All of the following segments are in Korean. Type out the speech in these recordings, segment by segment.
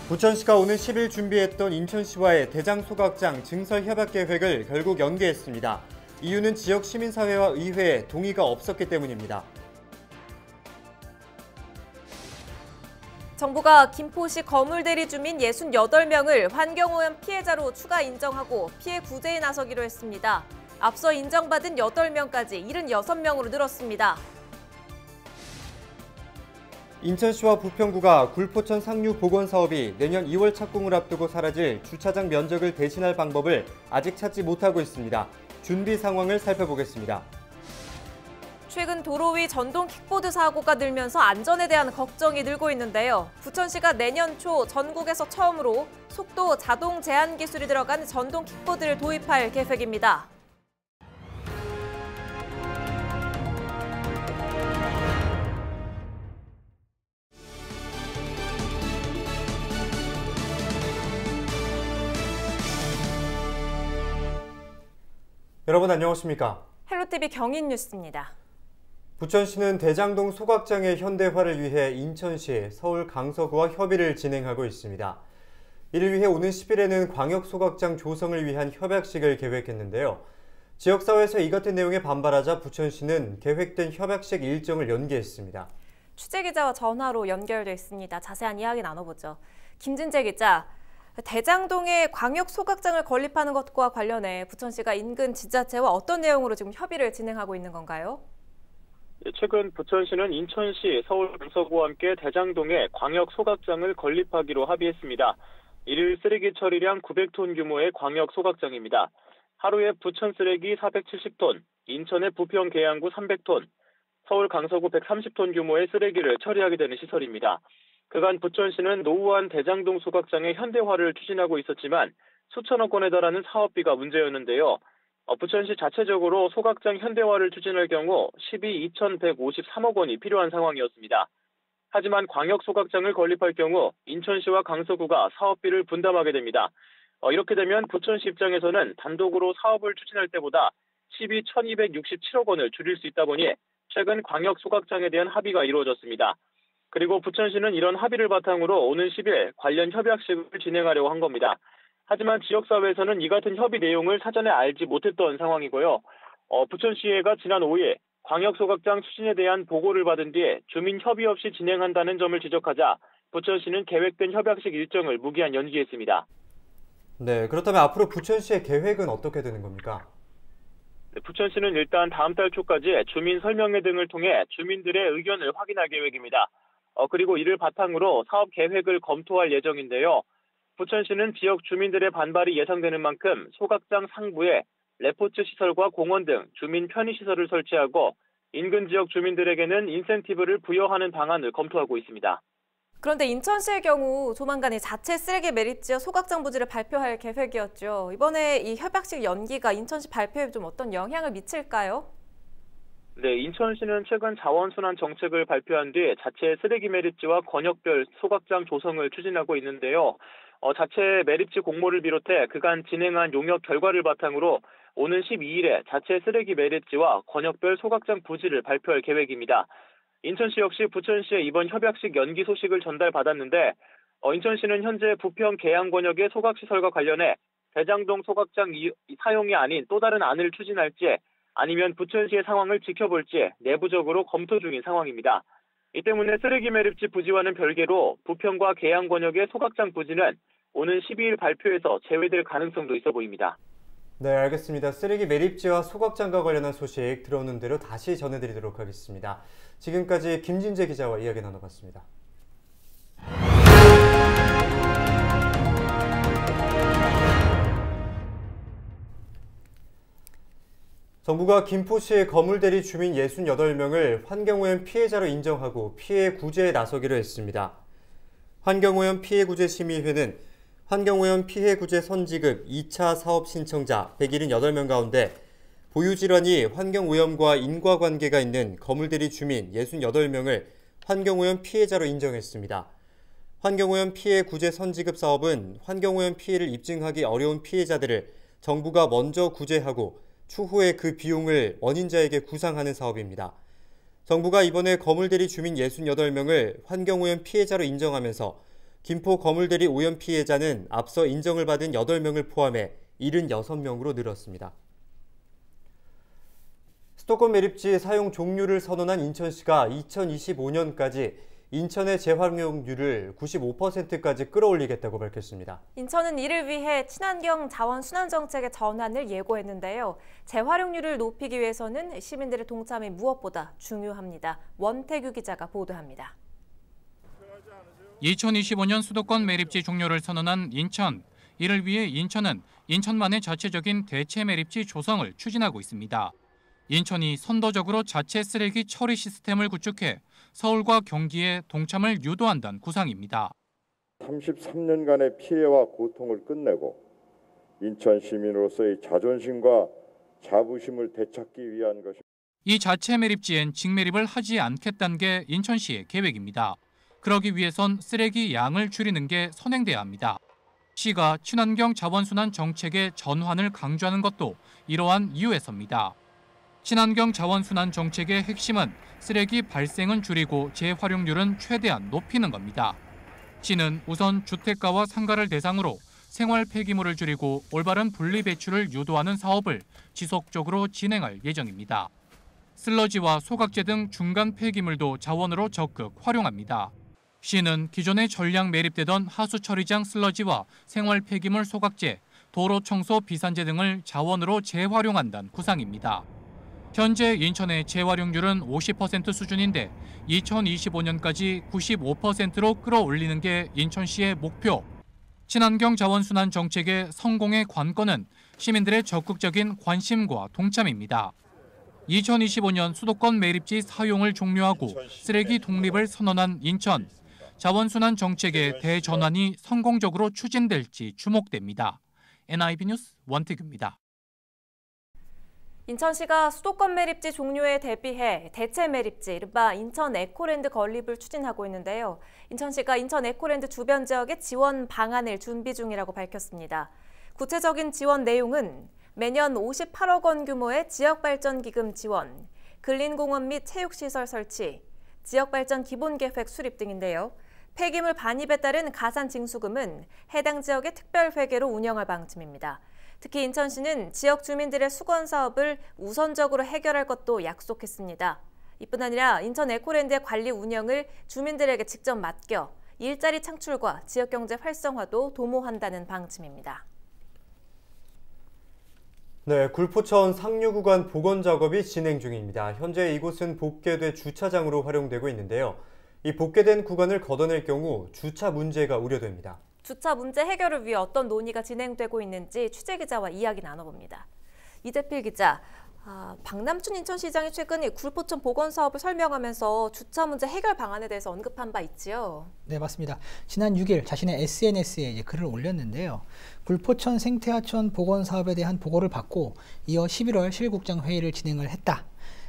부천시가 오는 10일 준비했던 인천시와의 대장소각장 증설 협약 계획을 결국 연기했습니다. 이유는 지역 시민사회와 의회에 동의가 없었기 때문입니다. 정부가 김포시 거물대리 주민 68명을 환경오염 피해자로 추가 인정하고 피해 구제에 나서기로 했습니다. 앞서 인정받은 8명까지 76명으로 늘었습니다. 인천시와 부평구가 굴포천 상류 복원 사업이 내년 2월 착공을 앞두고 사라질 주차장 면적을 대신할 방법을 아직 찾지 못하고 있습니다. 준비 상황을 살펴보겠습니다. 최근 도로 위 전동 킥보드 사고가 늘면서 안전에 대한 걱정이 늘고 있는데요. 부천시가 내년 초 전국에서 처음으로 속도 자동 제한 기술이 들어간 전동 킥보드를 도입할 계획입니다. 여러분 안녕하십니까? 헬로티비 경인 뉴스입니다. 부천시는 대장동 소각장의 현대화를 위해 인천시, 서울 강서구와 협의를 진행하고 있습니다. 이를 위해 오는 10일에는 광역소각장 조성을 위한 협약식을 계획했는데요. 지역사회에서 이 같은 내용에 반발하자 부천시는 계획된 협약식 일정을 연기했습니다. 취재기자와 전화로 연결돼 있습니다. 자세한 이야기 나눠보죠. 김진재 기자, 대장동에 광역소각장을 건립하는 것과 관련해 부천시가 인근 지자체와 어떤 내용으로 지금 협의를 진행하고 있는 건가요? 최근 부천시는 인천시, 서울 강서구와 함께 대장동에 광역소각장을 건립하기로 합의했습니다. 이를 쓰레기 처리량 900톤 규모의 광역소각장입니다. 하루에 부천 쓰레기 470톤, 인천의 부평 계양구 300톤, 서울 강서구 130톤 규모의 쓰레기를 처리하게 되는 시설입니다. 그간 부천시는 노후한 대장동 소각장의 현대화를 추진하고 있었지만 수천억 원에 달하는 사업비가 문제였는데요. 부천시 자체적으로 소각장 현대화를 추진할 경우 2,153억 원이 필요한 상황이었습니다. 하지만 광역소각장을 건립할 경우 인천시와 강서구가 사업비를 분담하게 됩니다. 이렇게 되면 부천시 입장에서는 단독으로 사업을 추진할 때보다 1,267억 원을 줄일 수 있다 보니 최근 광역소각장에 대한 합의가 이루어졌습니다. 그리고 부천시는 이런 합의를 바탕으로 오는 10일 관련 협약식을 진행하려고 한 겁니다. 하지만 지역사회에서는 이 같은 협의 내용을 사전에 알지 못했던 상황이고요. 부천시의회가 지난 5일 광역소각장 추진에 대한 보고를 받은 뒤에 주민 협의 없이 진행한다는 점을 지적하자 부천시는 계획된 협약식 일정을 무기한 연기했습니다. 네, 그렇다면 앞으로 부천시의 계획은 어떻게 되는 겁니까? 부천시는 일단 다음 달 초까지 주민 설명회 등을 통해 주민들의 의견을 확인할 계획입니다. 그리고 이를 바탕으로 사업 계획을 검토할 예정인데요. 부천시는 지역 주민들의 반발이 예상되는 만큼 소각장 상부에 레포츠 시설과 공원 등 주민 편의시설을 설치하고 인근 지역 주민들에게는 인센티브를 부여하는 방안을 검토하고 있습니다. 그런데 인천시의 경우 조만간 자체 쓰레기 매립지와 소각장 부지를 발표할 계획이었죠. 이번에 이 협약식 연기가 인천시 발표에 좀 어떤 영향을 미칠까요? 네, 인천시는 최근 자원순환 정책을 발표한 뒤 자체 쓰레기 매립지와 권역별 소각장 조성을 추진하고 있는데요. 자체 매립지 공모를 비롯해 그간 진행한 용역 결과를 바탕으로 오는 12일에 자체 쓰레기 매립지와 권역별 소각장 부지를 발표할 계획입니다. 인천시 역시 부천시의 이번 협약식 연기 소식을 전달받았는데 인천시는 현재 부평 계양 권역의 소각시설과 관련해 대장동 소각장 사용이 아닌 또 다른 안을 추진할지 아니면 부천시의 상황을 지켜볼지 내부적으로 검토 중인 상황입니다. 이 때문에 쓰레기 매립지 부지와는 별개로 부평과 계양 권역의 소각장 부지는 오는 12일 발표에서 제외될 가능성도 있어 보입니다. 네, 알겠습니다. 쓰레기 매립지와 소각장과 관련한 소식 들어오는 대로 다시 전해드리도록 하겠습니다. 지금까지 김진재 기자와 이야기 나눠봤습니다. 정부가 김포시의 거물대리 주민 68명을 환경오염 피해자로 인정하고 피해 구제에 나서기로 했습니다. 환경오염 피해구제심의회는 환경오염 피해구제 선지급 2차 사업 신청자 178명 가운데 보유질환이 환경오염과 인과관계가 있는 거물대리 주민 68명을 환경오염 피해자로 인정했습니다. 환경오염 피해구제 선지급 사업은 환경오염 피해를 입증하기 어려운 피해자들을 정부가 먼저 구제하고 추후에 그 비용을 원인자에게 구상하는 사업입니다. 정부가 이번에 거물대리 주민 68명을 환경오염 피해자로 인정하면서 김포 거물대리 오염 피해자는 앞서 인정을 받은 8명을 포함해 76명으로 늘었습니다. 수도권 매립지 사용 종료를 선언한 인천시가 2025년까지 인천의 재활용률을 95%까지 끌어올리겠다고 밝혔습니다. 인천은 이를 위해 친환경 자원 순환 정책의 전환을 예고했는데요. 재활용률을 높이기 위해서는 시민들의 동참이 무엇보다 중요합니다. 원태규 기자가 보도합니다. 2025년 수도권 매립지 종료를 선언한 인천. 이를 위해 인천은 인천만의 자체적인 대체 매립지 조성을 추진하고 있습니다. 인천이 선도적으로 자체 쓰레기 처리 시스템을 구축해 서울과 경기에 동참을 유도한다는 구상입니다. 33년간의 피해와 고통을 끝내고 인천 시민으로서의 자존심과 자부심을 되찾기 위한 것입니다. 이 자체 매립지엔 직매립을 하지 않겠다는 게 인천시의 계획입니다. 그러기 위해선 쓰레기 양을 줄이는 게 선행돼야 합니다. 시가 친환경 자원순환 정책의 전환을 강조하는 것도 이러한 이유에서입니다. 친환경 자원순환 정책의 핵심은 쓰레기 발생은 줄이고 재활용률은 최대한 높이는 겁니다. 시는 우선 주택가와 상가를 대상으로 생활 폐기물을 줄이고 올바른 분리 배출을 유도하는 사업을 지속적으로 진행할 예정입니다. 슬러지와 소각재 등 중간 폐기물도 자원으로 적극 활용합니다. 시는 기존에 전량 매립되던 하수 처리장 슬러지와 생활 폐기물 소각재, 도로 청소 비산재 등을 자원으로 재활용한다는 구상입니다. 현재 인천의 재활용률은 50% 수준인데 2025년까지 95%로 끌어올리는 게 인천시의 목표. 친환경 자원순환 정책의 성공의 관건은 시민들의 적극적인 관심과 동참입니다. 2025년 수도권 매립지 사용을 종료하고 쓰레기 독립을 선언한 인천. 자원순환 정책의 대전환이 성공적으로 추진될지 주목됩니다. NIB 뉴스 원태규입니다. 인천시가 수도권 매립지 종료에 대비해 대체 매립지, 이른바 인천 에코랜드 건립을 추진하고 있는데요. 인천시가 인천 에코랜드 주변 지역에 지원 방안을 준비 중이라고 밝혔습니다. 구체적인 지원 내용은 매년 58억 원 규모의 지역발전기금 지원, 근린공원 및 체육시설 설치, 지역발전 기본계획 수립 등인데요. 폐기물 반입에 따른 가산 징수금은 해당 지역의 특별회계로 운영할 방침입니다. 특히 인천시는 지역 주민들의 수건 사업을 우선적으로 해결할 것도 약속했습니다. 이뿐 아니라 인천 에코랜드의 관리 운영을 주민들에게 직접 맡겨 일자리 창출과 지역경제 활성화도 도모한다는 방침입니다. 네, 굴포천 상류 구간 복원 작업이 진행 중입니다. 현재 이곳은 복개돼 주차장으로 활용되고 있는데요. 이 복개된 구간을 걷어낼 경우 주차 문제가 우려됩니다. 주차 문제 해결을 위해 어떤 논의가 진행되고 있는지 취재기자와 이야기 나눠봅니다. 이대필 기자, 박남춘 인천시장이 최근 굴포천 복원 사업을 설명하면서 주차 문제 해결 방안에 대해서 언급한 바 있지요? 네, 맞습니다. 지난 6일 자신의 SNS에 글을 올렸는데요. 굴포천 생태하천 복원 사업에 대한 보고를 받고 이어 11월 실국장 회의를 진행을 했다.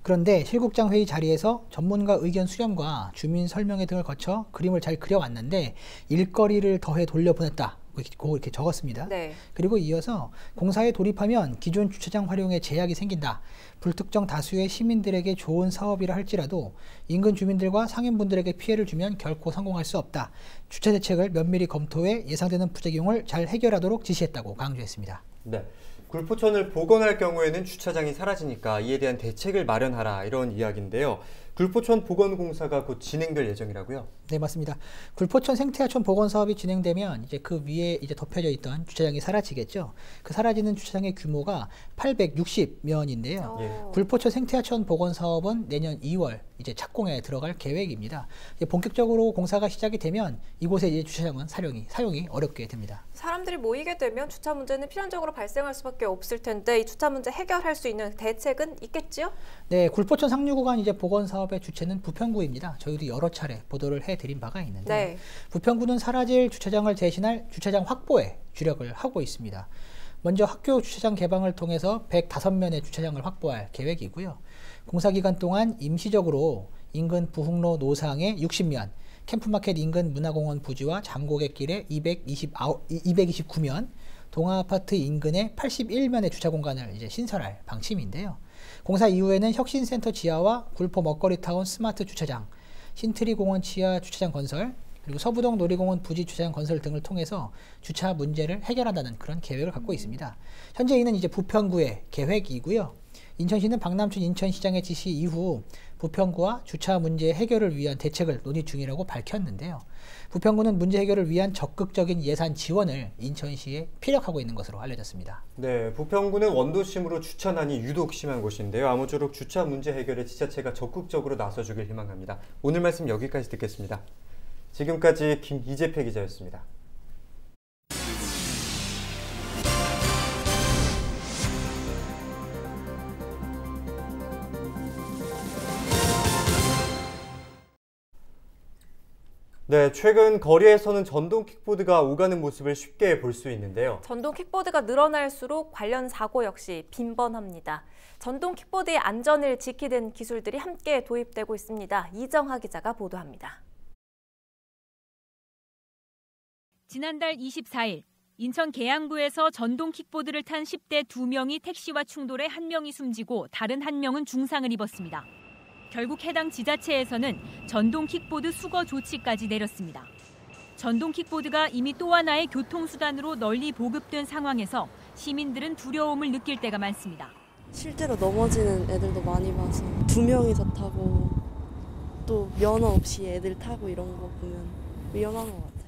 그런데 실국장 회의 자리에서 전문가 의견 수렴과 주민 설명회 등을 거쳐 그림을 잘 그려왔는데 일거리를 더해 돌려보냈다. 이렇게 적었습니다. 네. 그리고 이어서 공사에 돌입하면 기존 주차장 활용에 제약이 생긴다. 불특정 다수의 시민들에게 좋은 사업이라 할지라도 인근 주민들과 상인분들에게 피해를 주면 결코 성공할 수 없다. 주차 대책을 면밀히 검토해 예상되는 부작용을 잘 해결하도록 지시했다고 강조했습니다. 네. 굴포천을 복원할 경우에는 주차장이 사라지니까 이에 대한 대책을 마련하라, 이런 이야기인데요. 굴포천 복원 공사가 곧 진행될 예정이라고요? 네, 맞습니다. 굴포천 생태하천 복원 사업이 진행되면 이제 그 위에 이제 덮여져 있던 주차장이 사라지겠죠. 그 사라지는 주차장의 규모가 860면인데요. 예. 굴포천 생태하천 복원 사업은 내년 2월 이제 착공에 들어갈 계획입니다. 이제 본격적으로 공사가 시작이 되면 이곳의 이제 주차장은 사용이 어렵게 됩니다. 사람들이 모이게 되면 주차 문제는 필연적으로 발생할 수밖에 없을 텐데 이 주차 문제 해결할 수 있는 대책은 있겠지요? 네, 굴포천 상류 구간 이제 복원 사업의 주체는 부평구입니다. 저희도 여러 차례 보도를 해드린 바가 있는데 네. 부평구는 사라질 주차장을 대신할 주차장 확보에 주력을 하고 있습니다. 먼저 학교 주차장 개방을 통해서 105면의 주차장을 확보할 계획이고요. 공사 기간 동안 임시적으로 인근 부흥로 노상에 60면, 캠프마켓 인근 문화공원 부지와 잠고객길에 229면, 동아아파트 인근에 81면의 주차 공간을 이제 신설할 방침인데요. 공사 이후에는 혁신센터 지하와 굴포 먹거리타운 스마트 주차장, 신트리공원 지하 주차장 건설, 그리고 서부동 놀이공원 부지 주차장 건설 등을 통해서 주차 문제를 해결한다는 그런 계획을 갖고 있습니다. 현재 이는 이제 부평구의 계획이고요. 인천시는 박남춘 인천시장의 지시 이후 부평구와 주차 문제 해결을 위한 대책을 논의 중이라고 밝혔는데요. 부평구는 문제 해결을 위한 적극적인 예산 지원을 인천시에 피력하고 있는 것으로 알려졌습니다. 네, 부평구는 원도심으로 주차난이 유독 심한 곳인데요. 아무쪼록 주차 문제 해결에 지자체가 적극적으로 나서주길 희망합니다. 오늘 말씀 여기까지 듣겠습니다. 지금까지 김이재패 기자였습니다. 네, 최근 거리에서는 전동 킥보드가 오가는 모습을 쉽게 볼 수 있는데요. 전동 킥보드가 늘어날수록 관련 사고 역시 빈번합니다. 전동 킥보드의 안전을 지키는 기술들이 함께 도입되고 있습니다. 이정하 기자가 보도합니다. 지난달 24일 인천 계양구에서 전동 킥보드를 탄 10대 2명이 택시와 충돌해 1명이 숨지고 다른 1명은 중상을 입었습니다. 결국 해당 지자체에서는 전동 킥보드 수거 조치까지 내렸습니다. 전동 킥보드가 이미 또 하나의 교통수단으로 널리 보급된 상황에서 시민들은 두려움을 느낄 때가 많습니다. 실제로 넘어지는 애들도 많이 봐서 2명이서 타고 또 면허 없이 애들 타고 이런 거 보면 위험한 것 같아요.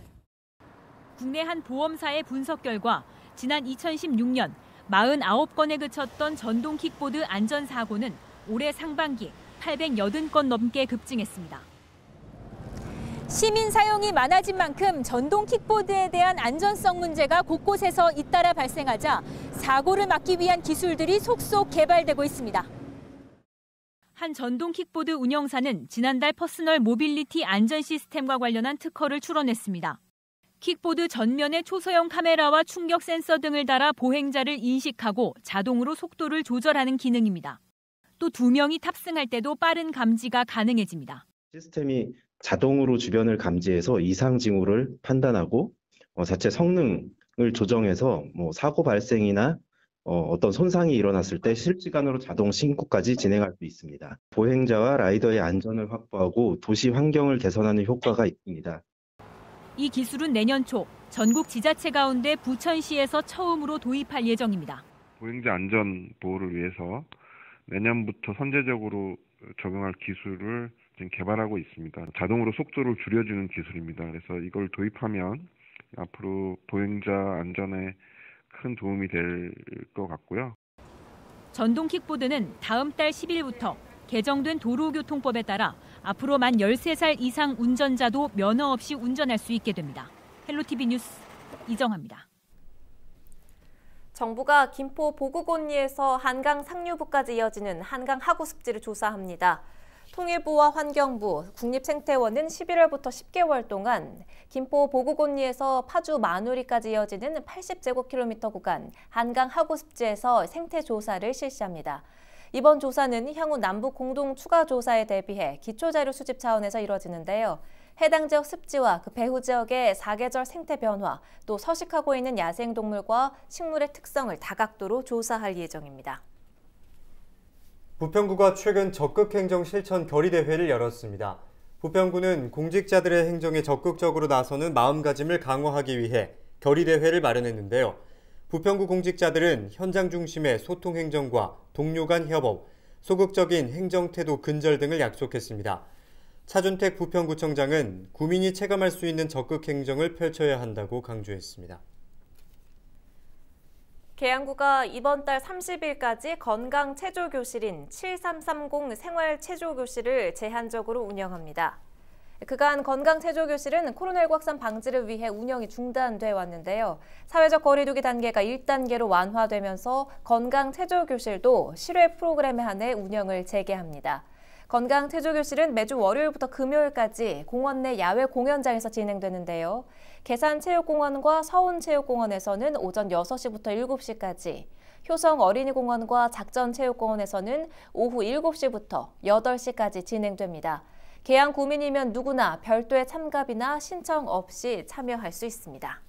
국내 한 보험사의 분석 결과 지난 2016년 49건에 그쳤던 전동 킥보드 안전사고는 올해 상반기 880건 넘게 급증했습니다. 시민 사용이 많아진 만큼 전동 킥보드에 대한 안전성 문제가 곳곳에서 잇따라 발생하자 사고를 막기 위한 기술들이 속속 개발되고 있습니다. 한 전동 킥보드 운영사는 지난달 퍼스널 모빌리티 안전 시스템과 관련한 특허를 출원했습니다. 킥보드 전면에 초소형 카메라와 충격 센서 등을 달아 보행자를 인식하고 자동으로 속도를 조절하는 기능입니다. 또 2명이 탑승할 때도 빠른 감지가 가능해집니다. 시스템이 자동으로 주변을 감지해서 이상 징후를 판단하고 자체 성능을 조정해서 사고 발생이나 어떤 손상이 일어났을 때 실시간으로 자동 신고까지 진행할 수 있습니다. 보행자와 라이더의 안전을 확보하고 도시 환경을 개선하는 효과가 있습니다. 이 기술은 내년 초 전국 지자체 가운데 부천시에서 처음으로 도입할 예정입니다. 보행자 안전 보호를 위해서 내년부터 선제적으로 적용할 기술을 지금 개발하고 있습니다. 자동으로 속도를 줄여주는 기술입니다. 그래서 이걸 도입하면 앞으로 보행자 안전에 큰 도움이 될 것 같고요. 전동 킥보드는 다음 달 10일부터 개정된 도로교통법에 따라 앞으로 만 13살 이상 운전자도 면허 없이 운전할 수 있게 됩니다. 헬로티비 뉴스 이정하입니다. 정부가 김포 보구곤리에서 한강 상류부까지 이어지는 한강 하구 습지를 조사합니다. 통일부와 환경부, 국립생태원은 11월부터 10개월 동안 김포 보구곤리에서 파주 마누리까지 이어지는 80제곱킬로미터 구간 한강 하구 습지에서 생태 조사를 실시합니다. 이번 조사는 향후 남북 공동 추가 조사에 대비해 기초자료 수집 차원에서 이뤄지는데요. 해당 지역 습지와 그 배후 지역의 사계절 생태 변화, 또 서식하고 있는 야생동물과 식물의 특성을 다각도로 조사할 예정입니다. 부평구가 최근 적극행정 실천 결의대회를 열었습니다. 부평구는 공직자들의 행정에 적극적으로 나서는 마음가짐을 강화하기 위해 결의대회를 마련했는데요. 부평구 공직자들은 현장 중심의 소통행정과 동료 간 협업, 소극적인 행정태도 근절 등을 약속했습니다. 차준택 부평구청장은 구민이 체감할 수 있는 적극행정을 펼쳐야 한다고 강조했습니다. 계양구가 이번 달 30일까지 건강체조교실인 7330 생활체조교실을 제한적으로 운영합니다. 그간 건강체조교실은 코로나19 확산 방지를 위해 운영이 중단돼 왔는데요. 사회적 거리두기 단계가 1단계로 완화되면서 건강체조교실도 실외 프로그램에 한해 운영을 재개합니다. 건강체조교실은 매주 월요일부터 금요일까지 공원 내 야외 공연장에서 진행되는데요. 계산체육공원과 서운체육공원에서는 오전 6시부터 7시까지, 효성 어린이공원과 작전체육공원에서는 오후 7시부터 8시까지 진행됩니다. 계양 구민이면 누구나 별도의 참가비나 신청 없이 참여할 수 있습니다.